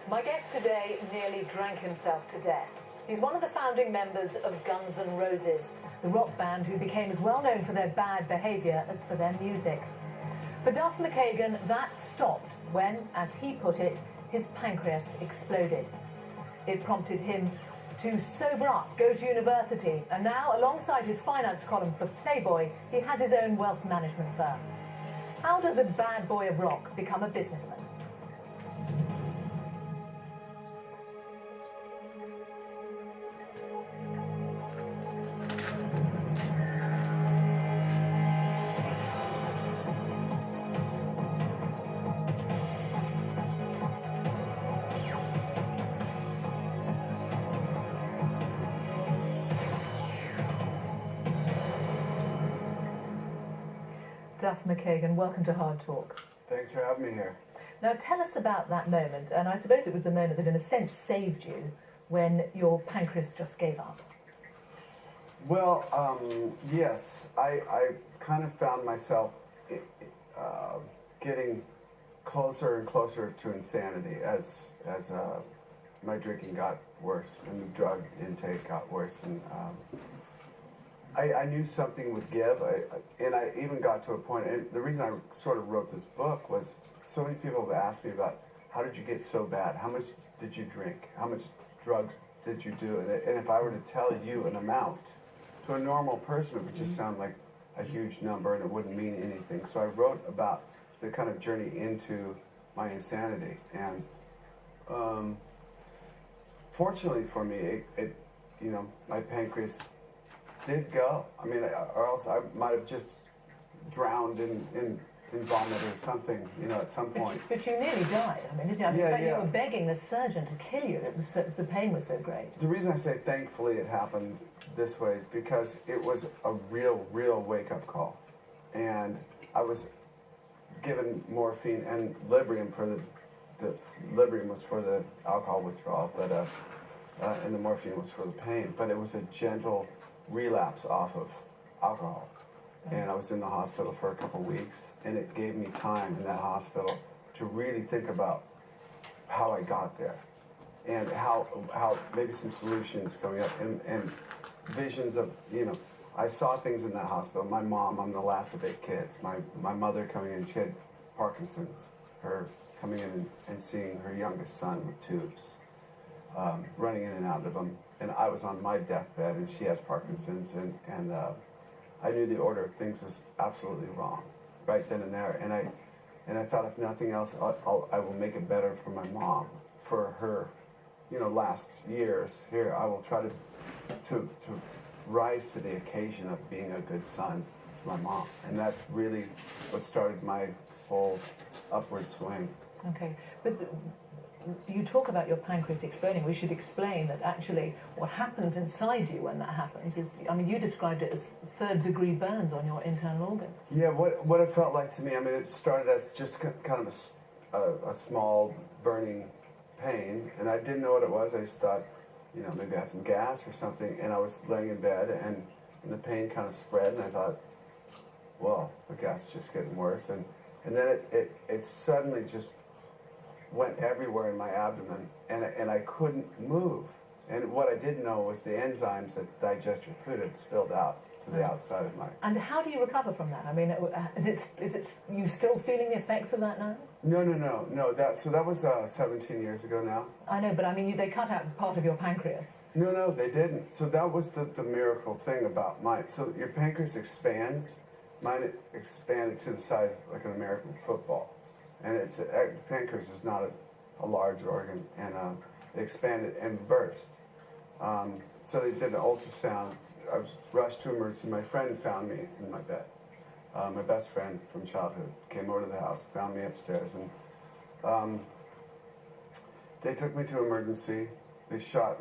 My guest today nearly drank himself to death. He's one of the founding members of Guns N' Roses, the rock band who became as well known for their bad behaviour as for their music. For Duff McKagan, that stopped when, as he put it, his pancreas exploded. It prompted him to sober up, go to university, and now, alongside his finance column for Playboy, he has his own wealth management firm. How does a bad boy of rock become a businessman? Duff McKagan, welcome to Hard Talk. Thanks for having me here. Now tell us about that moment, and I suppose it was the moment that in a sense saved you when your pancreas just gave up. Well, yes, I kind of found myself getting closer and closer to insanity as my drinking got worse and the drug intake got worse, and I knew something would give, and I even got to a point, and the reason I sort of wrote this book was so many people have asked me about how did you get so bad, how much did you drink, how much drugs did you do, and if I were to tell you an amount, to a normal person it would just sound like a huge number and it wouldn't mean anything. So I wrote about the kind of journey into my insanity, and fortunately for me, it my pancreas did go. I mean, or else I might have just drowned in vomit or something, at some point. But you nearly died. I mean, in fact, you were begging the surgeon to kill you. It was the pain was so great. The reason I say thankfully it happened this way is because it was a real wake-up call. And I was given morphine and Librium for the Librium was for the alcohol withdrawal, but and the morphine was for the pain. But it was a gentle relapse off of alcohol, and I was in the hospital for a couple of weeks, and it gave me time in that hospital to really think about how I got there and how maybe some solutions coming up and visions of, I saw things in that hospital. My mom, I'm the last of 8 kids, my mother coming in, she had Parkinson's, her coming in and seeing her youngest son with tubes, running in and out of them. And I was on my deathbed, and she has Parkinson's, and I knew the order of things was absolutely wrong, right then and there. And I thought, if nothing else, I will make it better for my mom, for her, last years here. I will try to rise to the occasion of being a good son to my mom, and that's really what started my whole upward swing. Okay, but you talk about your pancreas exploding. We should explain that actually what happens inside you when that happens is, you described it as third-degree burns on your internal organs. Yeah, what it felt like to me, it started as just kind of a small burning pain, and I didn't know what it was. I just thought, maybe I had some gas or something, and I was laying in bed, and the pain kind of spread, and I thought, well, the gas is just getting worse, and then it suddenly just went everywhere in my abdomen, and I couldn't move. And what I didn't know was the enzymes that digest your food had spilled out to the outside of my... And how do you recover from that? Is it you still feeling the effects of that now? No. So that was 17 years ago now. I know, but they cut out part of your pancreas. No, they didn't. So that was the miracle thing about mine. So your pancreas expands. Mine expanded to the size of like an American football. And pancreas is not a large organ, and it expanded and burst. So they did an ultrasound. I was rushed to emergency. My friend found me in my bed. My best friend from childhood came over to the house, found me upstairs, and they took me to emergency. They shot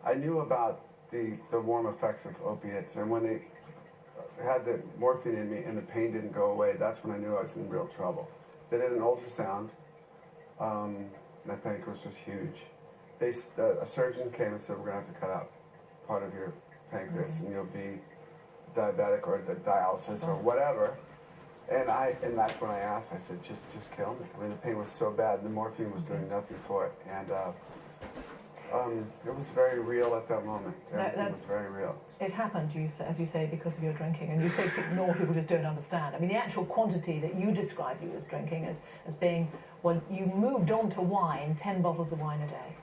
I knew about the warm effects of opiates, and when they had the morphine in me and the pain didn't go away, that's when I knew I was in real trouble. They did an ultrasound. My pancreas was huge. A surgeon came and said, we're going to have to cut out part of your pancreas, and you'll be diabetic or dialysis or whatever. And that's when I asked. I said, just kill me. I mean, the pain was so bad. The morphine was doing nothing for it, and it was very real at that moment. Everything was very real. It happened, as you say, because of your drinking, and you say more people just don't understand. I mean, the actual quantity that you describe you as drinking as being, well, you moved on to wine, 10 bottles of wine a day.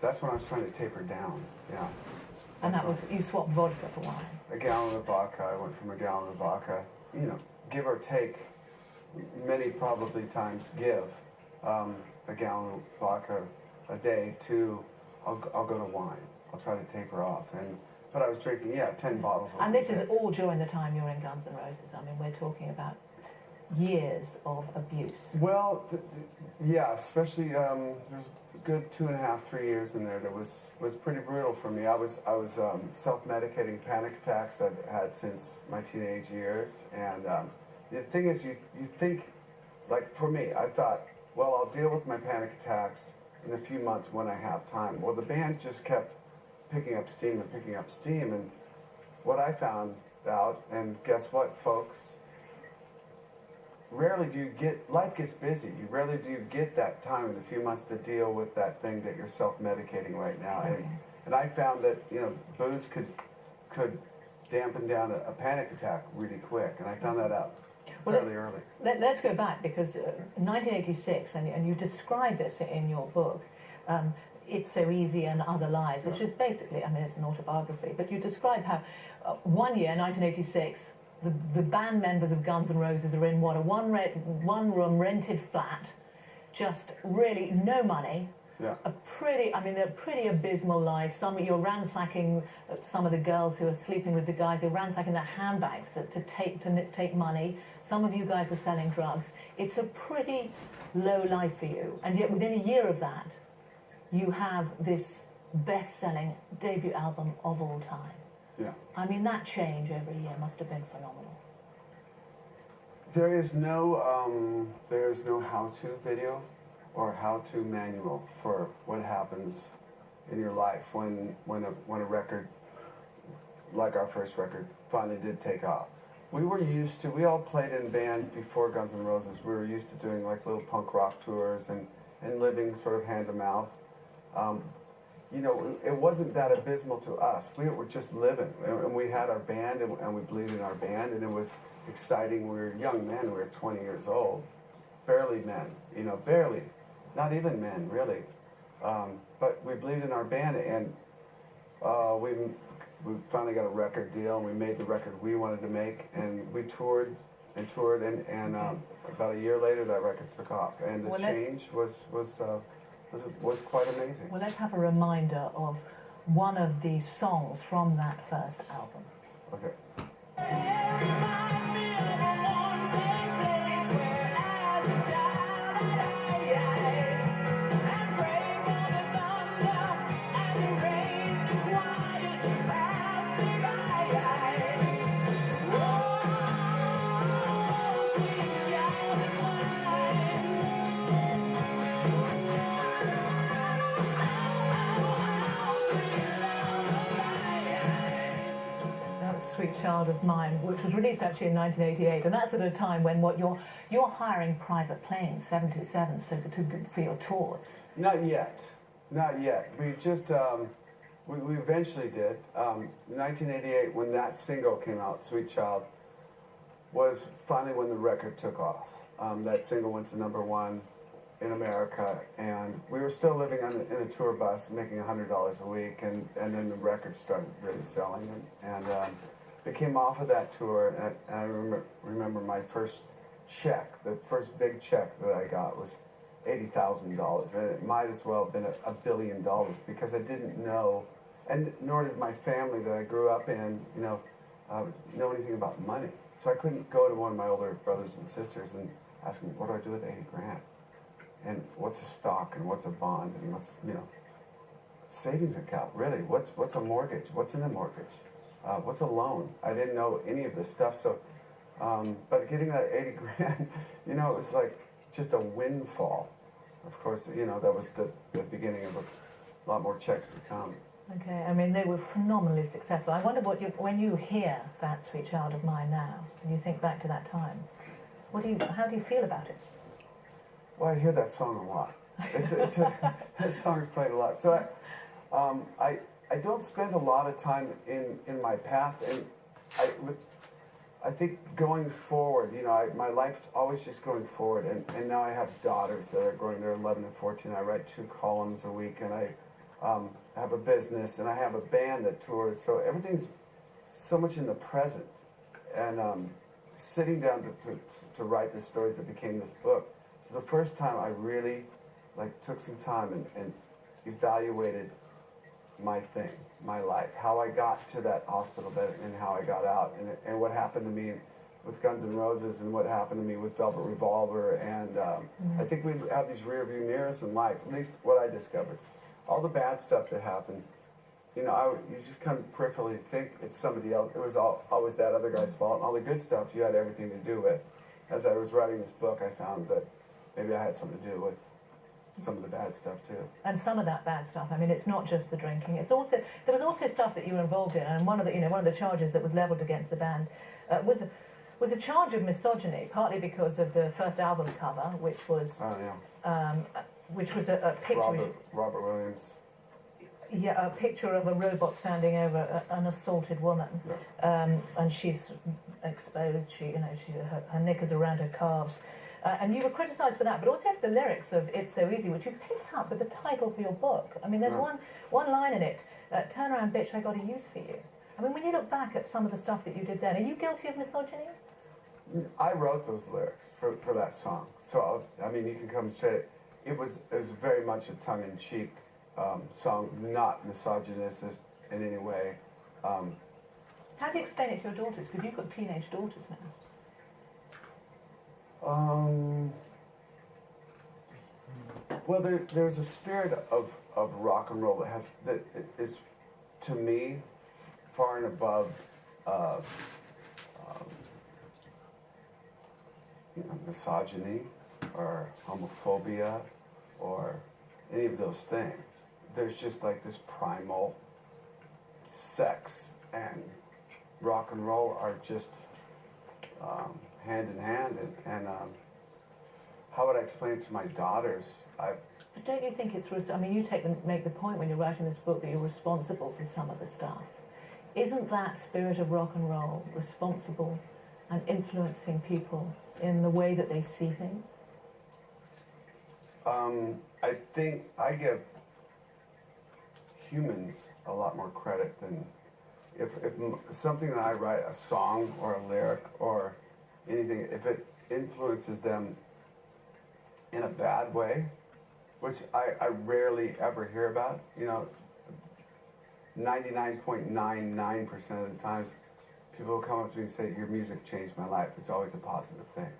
That's when I was trying to taper down, yeah. And that was, you swapped vodka for wine. A gallon of vodka, I went from a gallon of vodka, you know, give or take, many probably times give, a gallon of vodka a day to, I'll go to wine. I'll try to taper off. But I was drinking, 10 bottles of wine. And this is all during the time you're in Guns N' Roses. I mean, we're talking about years of abuse. Well, yeah, especially there's a good 2.5, 3 years in there that was pretty brutal for me. I was self-medicating panic attacks I'd had since my teenage years, and the thing is, you think, like for me, I thought, well, I'll deal with my panic attacks in a few months when I have time. Well, the band just kept picking up steam, and what I found out, and guess what, folks? Rarely do you life gets busy. Rarely do you get that time in a few months to deal with that thing that you're self-medicating right now. Okay. And I found that, booze could dampen down a panic attack really quick, and I found that out fairly early. Let's go back, because in 1986, and you describe this in your book, It's So Easy and Other Lies, which is basically, I mean, it's an autobiography, but you describe how one year, 1986, the band members of Guns N' Roses are in a one-room rented flat, just really no money. Yeah. They're pretty abysmal life. You're ransacking some of the girls who are sleeping with the guys. You're ransacking their handbags to take money. Some of you guys are selling drugs. It's a pretty low life for you. And yet within a year of that, you have this best-selling debut album of all time. Yeah. I mean, that change over a year must have been phenomenal. There is no how-to video or how-to manual for what happens in your life when a record, like our first record, finally did take off. We all played in bands before Guns N' Roses. We were used to doing like little punk rock tours and living sort of hand to mouth. It wasn't that abysmal to us. We were just living, and we had our band, and we believed in our band, and it was exciting. We were young men. We were 20 years old, barely men, barely, not even men, really. But we believed in our band, and we finally got a record deal, and we made the record we wanted to make, and we toured, and about a year later, that record took off, and the change was quite amazing. Well, let's have a reminder of one of the songs from that first album. Okay. Sweet Child of Mine, which was released actually in 1988, and that's at a time when you're hiring private planes, 727s, for your tours. Not yet. We just we eventually did. 1988, when that single came out, Sweet Child, was finally when the record took off. That single went to #1 in America, and we were still living in a tour bus, making $100 a week, and then the record started really selling, and it came off of that tour, and I remember my first check, the first big check that I got was $80,000, and it might as well have been $1 billion, because I didn't know, and nor did my family that I grew up in, know anything about money. So I couldn't go to one of my older brothers and sisters and ask them, what do I do with 80 grand? And what's a stock, and what's a bond, and what's, savings account, really? What's a mortgage? What's in a mortgage? What's a loan? I didn't know any of this stuff, so, but getting that 80 grand, it was like just a windfall. Of course, that was the beginning of a lot more checks to come. Okay, I mean, they were phenomenally successful. I wonder when you hear that Sweet Child of Mine now, and you think back to that time. How do you feel about it? Well, I hear that song a lot. That song is played a lot. So I don't spend a lot of time in my past, and I think going forward, my life's always just going forward, and now I have daughters that are growing. They're 11 and 14. I write 2 columns a week, and I have a business, and I have a band that tours. So everything's so much in the present, and sitting down to write the stories that became this book. So the first time I really took some time and evaluated my thing, my life, how I got to that hospital bed and how I got out, and what happened to me with Guns N' Roses and what happened to me with Velvet Revolver, and I think we have these rear view mirrors in life, at least what I discovered. All the bad stuff that happened, you just kind of peripherally think it's somebody else. It was always that other guy's fault, and all the good stuff you had everything to do with. As I was writing this book, I found that maybe I had something to do with some of the bad stuff too. And some of that bad stuff, I mean, it's not just the drinking. There was also stuff that you were involved in, and one of the charges that was levelled against the band was a charge of misogyny, partly because of the first album cover, which was a picture. Robert Williams. Yeah, a picture of a robot standing over an assaulted woman, and she's exposed. Her knickers around her calves. And you were criticised for that, but also for the lyrics of It's So Easy, which you picked up with the title for your book. I mean, there's one line in it, turn around, bitch, I got a use for you. I mean, when you look back at some of the stuff that you did then, are you guilty of misogyny? I wrote those lyrics for that song. So, I mean, you can come straight. It was very much a tongue-in-cheek song, not misogynist in any way. How do you explain it to your daughters? Because you've got teenage daughters now. Well, there's a spirit of rock and roll that is, to me, far and above misogyny or homophobia or any of those things. There's just this primal sex and rock and roll are just hand in hand, and how would I explain it to my daughters? But don't you think it's... I mean, you make the point when you're writing this book that you're responsible for some of the stuff. Isn't that spirit of rock and roll responsible and influencing people in the way that they see things? I think I give humans a lot more credit than... If something that I write, a song or a lyric or anything, if it influences them in a bad way, which I rarely ever hear about, 99.99% of the times, people will come up to me and say, your music changed my life. It's always a positive thing.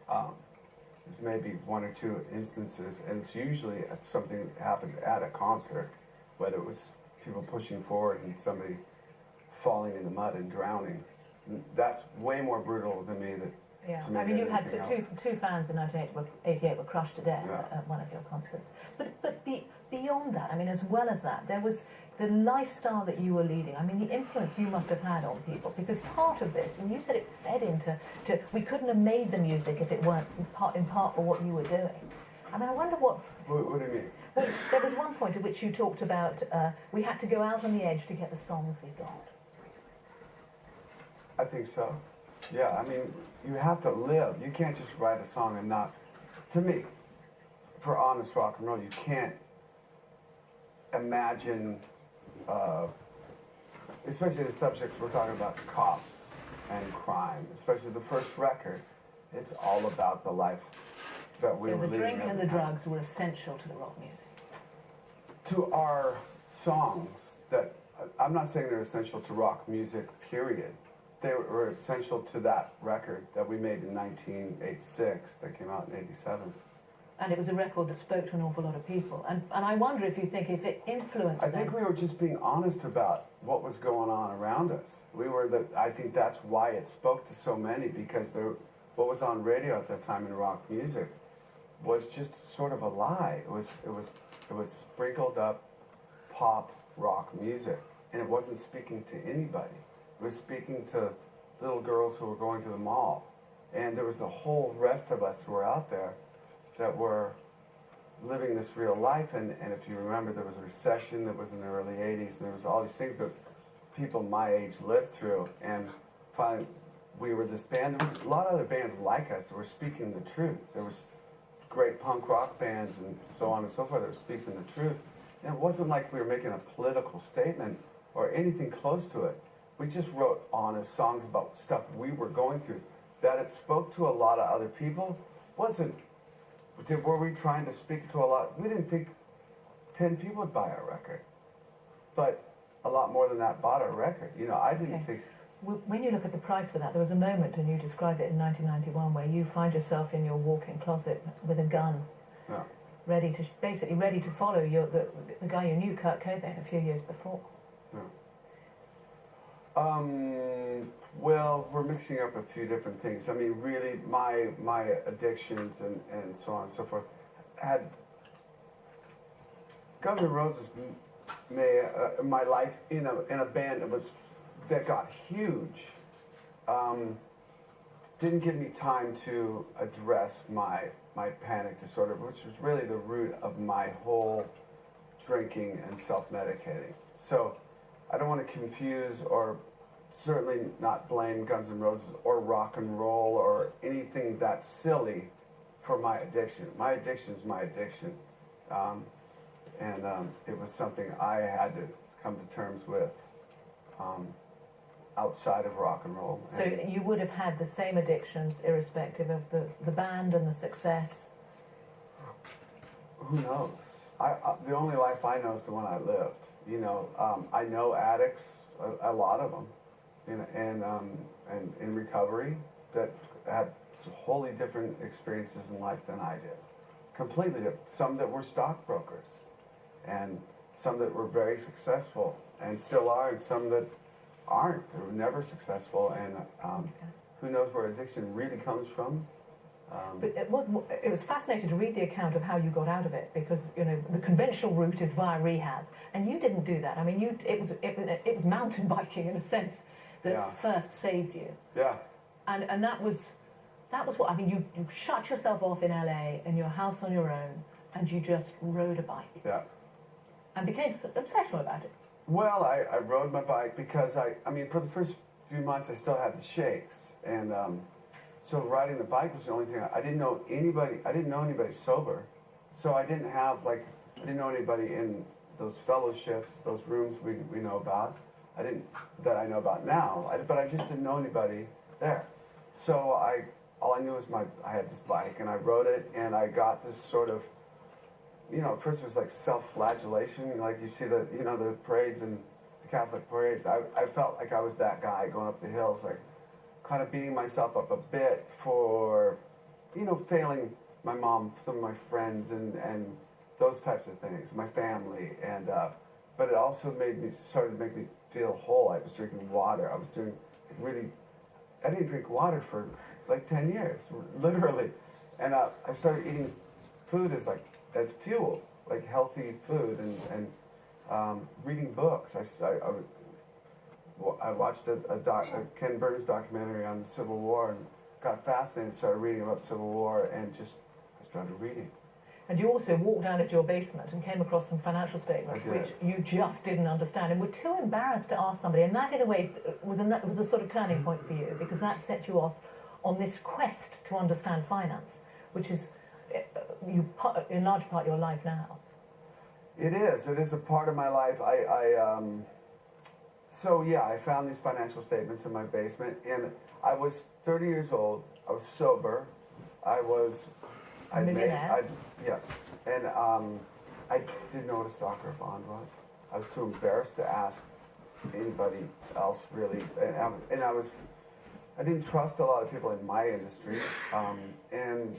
There's maybe 1 or 2 instances, and it's usually something that happened at a concert, whether it was people pushing forward and somebody falling in the mud and drowning. That's way more brutal than me. I mean, you had two fans in 1988 were crushed to death at one of your concerts. But beyond that, I mean, as well as that, there was the lifestyle that you were leading. I mean, the influence you must have had on people, because part of this, and you said it fed into... we couldn't have made the music if it weren't in part for what you were doing. I mean, I wonder what... What do you mean? Well, there was one point at which you talked about we had to go out on the edge to get the songs we got. I think so. Yeah, I mean, you have to live. You can't just write a song and not... To me, for honest rock and roll, you can't imagine, especially the subjects we're talking about, cops and crime, especially the first record. It's all about the life that we were living. So the drink and the drugs were essential to the rock music? To our songs that... I'm not saying they're essential to rock music, period. They were essential to that record that we made in 1986 that came out in 87. And it was a record that spoke to an awful lot of people. And I wonder if you think if it influenced them. I think we were just being honest about what was going on around us. I think that's why it spoke to so many, because what was on radio at that time in rock music was just sort of a lie. It was sprinkled up pop rock music, and it wasn't speaking to anybody. It was speaking to little girls who were going to the mall And there was a whole rest of us who were out there that were living this real life. And if you remember, there was a recession that was in the early 80s, and there was all these things that people my age lived through. And finally, we were this band. There was a lot of other bands like us that were speaking the truth. There was great punk rock bands and so on and so forth that were speaking the truth. And it wasn't like we were making a political statement or anything close to it. We just wrote honest songs about stuff we were going through. That it spoke to a lot of other people wasn't, were we trying to speak to a lot? We didn't think 10 people would buy our record. But a lot more than that bought our record. You know, I didn't think. When you look at the price for that, there was a moment, and you described it in 1991, where you find yourself in your walk-in closet with a gun, Yeah. basically ready to follow the guy you knew, Kurt Cobain, a few years before. Yeah. Well, we're mixing up a few different things. I mean, really, my addictions and so on and so forth had Guns N' Roses made my life in a band that got huge. Didn't give me time to address my panic disorder, which was really the root of my whole drinking and self-medicating. So I don't want to confuse or certainly not blame Guns N' Roses or rock and roll or anything that silly for my addiction. My addiction is my addiction. It was something I had to come to terms with outside of rock and roll. So you would have had the same addictions irrespective of the band and the success? Who knows? The only life I know is the one I lived. You know, I know addicts, a lot of them, and in recovery that had wholly different experiences in life than I did. Completely different. Some that were stockbrokers, and some that were very successful and still are, and some that aren't. They were never successful, and who knows where addiction really comes from. But it was fascinating to read the account of how you got out of it, because you know the conventional route is via rehab, and you didn't do that. I mean, it was mountain biking in a sense that first saved you. Yeah. And that was what I mean. You shut yourself off in LA in your house on your own, and you just rode a bike. Yeah. And became obsessional about it. Well, I rode my bike because I mean, for the first few months I still had the shakes, and so riding the bike was the only thing. I didn't know anybody sober, so I didn't know anybody in those fellowships, those rooms we know about. That I know about now, but I just didn't know anybody there. So all I knew was I had this bike, and I rode it, and I got this sort of, you know, at first it was like self-flagellation, like you see the parades and the Catholic parades. I felt like I was that guy going up the hills, like kind of beating myself up a bit for, you know, failing my mom, some of my friends, and those types of things, my family, and but it also started to make me feel whole. I was drinking water. I was doing I didn't drink water for like 10 years, literally, and I started eating food as fuel, like healthy food, and reading books. I watched a Ken Burns documentary on the Civil War and got fascinated and started reading about the Civil War, and I started reading. And you also walked down into your basement and came across some financial statements which you just didn't understand and were too embarrassed to ask somebody. And that, in a way, was a sort of turning point for you, because that set you off on this quest to understand finance, which is in large part your life now. It is a part of my life. So yeah, I found these financial statements in my basement, and I was 30 years old. I was sober. Yes, and I didn't know what a stock or a bond was. I was too embarrassed to ask anybody else, really, and I didn't trust a lot of people in my industry, and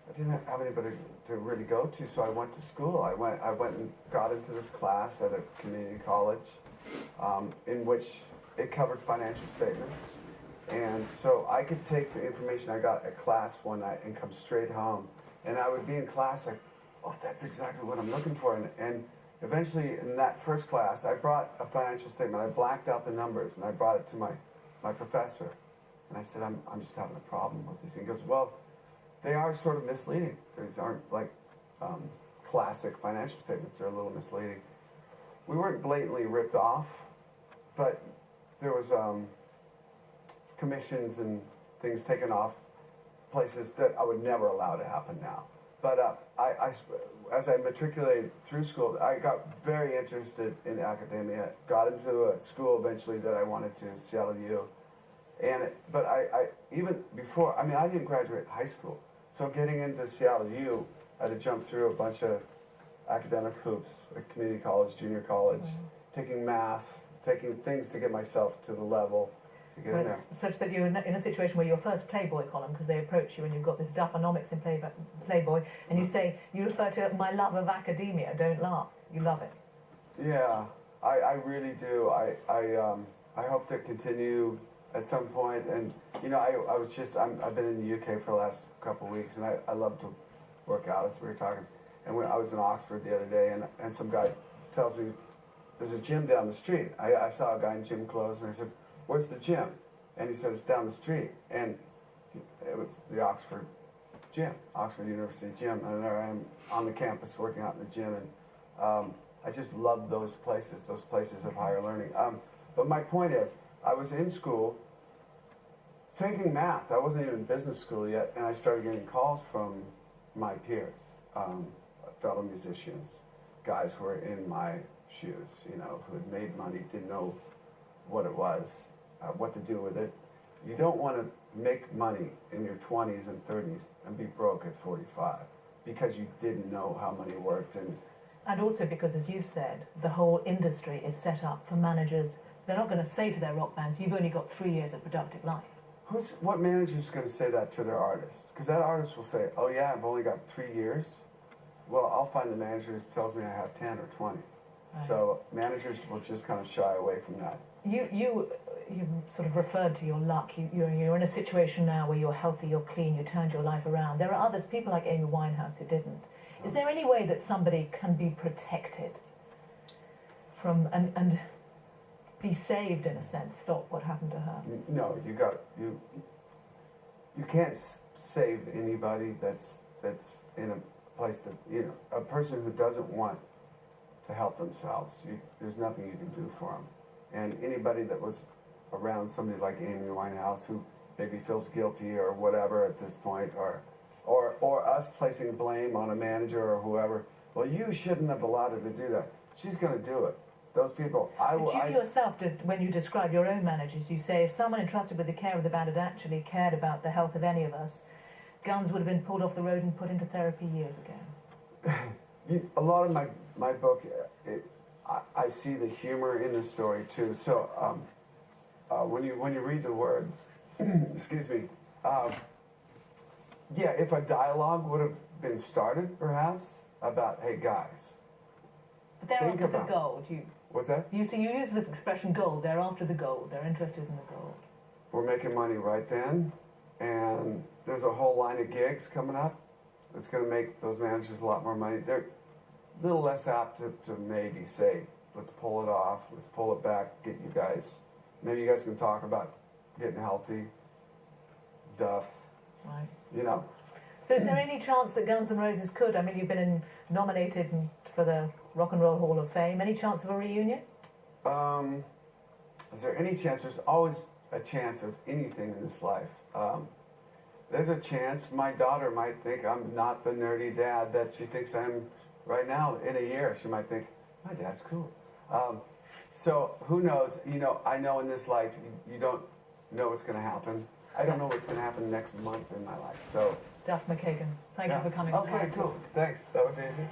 I didn't have anybody to really go to, so I went to school. I went and got into this class at a community college, in which it covered financial statements. And so I could take the information I got at class one night and come straight home. And I would be in class like, oh, that's exactly what I'm looking for. And eventually in that first class, I brought a financial statement. I blacked out the numbers and I brought it to my professor. And I said, I'm just having a problem with these. He goes, well, they are sort of misleading. These aren't like classic financial statements. They're a little misleading. We weren't blatantly ripped off, but there was commissions and things taken off places that I would never allow to happen now. But as I matriculated through school, I got very interested in academia, got into a school eventually that I wanted to, Seattle U. But I even before, I mean, I didn't graduate high school. So getting into Seattle U, I had to jump through a bunch of academic hoops, like community college, junior college, taking math, taking things to get myself to the level to get in there. Such that you're in a situation where your first Playboy column, because they approach you and you've got this Duffonomics in Playboy, and you say, you refer to my love of academia, don't laugh, you love it. Yeah, I really do. I hope to continue at some point, and you know, I've been in the UK for the last couple of weeks, and I love to work out, as we were talking. And I was in Oxford the other day, and some guy tells me, there's a gym down the street. I saw a guy in gym clothes, and I said, where's the gym? And he said, it's down the street. And it was the Oxford gym, Oxford University gym, and there I am on the campus working out in the gym, and I just love those places of higher learning. But my point is, I was in school taking math. I wasn't even in business school yet, and I started getting calls from my peers, fellow musicians, guys who were in my shoes, you know, who had made money, didn't know what it was, what to do with it. You don't want to make money in your 20s and 30s and be broke at 45 because you didn't know how money worked. And also because, as you've said, the whole industry is set up for managers. They're not going to say to their rock bands, you've only got 3 years of productive life. What manager's going to say that to their artist? Because that artist will say, oh yeah, I've only got 3 years. Well, I'll find the manager who tells me I have 10 or 20. Right. So managers will just kind of shy away from that. You sort of referred to your luck. You're in a situation now where you're healthy, you're clean, you turned your life around. There are others, people like Amy Winehouse, who didn't. Is there any way that somebody can be protected from and be saved, in a sense, stop what happened to her? No, you can't save anybody that's in a place that, you know, a person who doesn't want to help themselves. There's nothing you can do for them. And anybody that was around somebody like Amy Winehouse, who maybe feels guilty or whatever at this point, or us placing blame on a manager or whoever, well, you shouldn't have allowed her to do that. She's going to do it. Those people, you yourself, when you describe your own managers, you say if someone entrusted with the care of the band had actually cared about the health of any of us, Guns would have been pulled off the road and put into therapy years ago. A lot of my book, I see the humor in the story too. So when you read the words, excuse me, yeah, if a dialogue would have been started, perhaps, about, hey guys, but they're after the gold. What's that? You use the expression gold. They're after the gold. They're interested in the gold. We're making money right then, and there's a whole line of gigs coming up that's going to make those managers a lot more money. They're a little less apt to maybe say, let's pull it off, let's pull it back, get you guys. Maybe you guys can talk about getting healthy, duff, right? You know. So is there any chance that Guns N' Roses could? I mean, you've been nominated for the Rock and Roll Hall of Fame. Any chance of a reunion? Is there any chance? There's always a chance of anything in this life. There's a chance my daughter might think I'm not the nerdy dad that she thinks I am right now. In a year, she might think, my dad's cool. So who knows? You know, I know in this life, you don't know what's going to happen. I don't know what's going to happen next month in my life. So, Duff McKagan, thank you for coming. Okay, cool. Thanks. That was easy.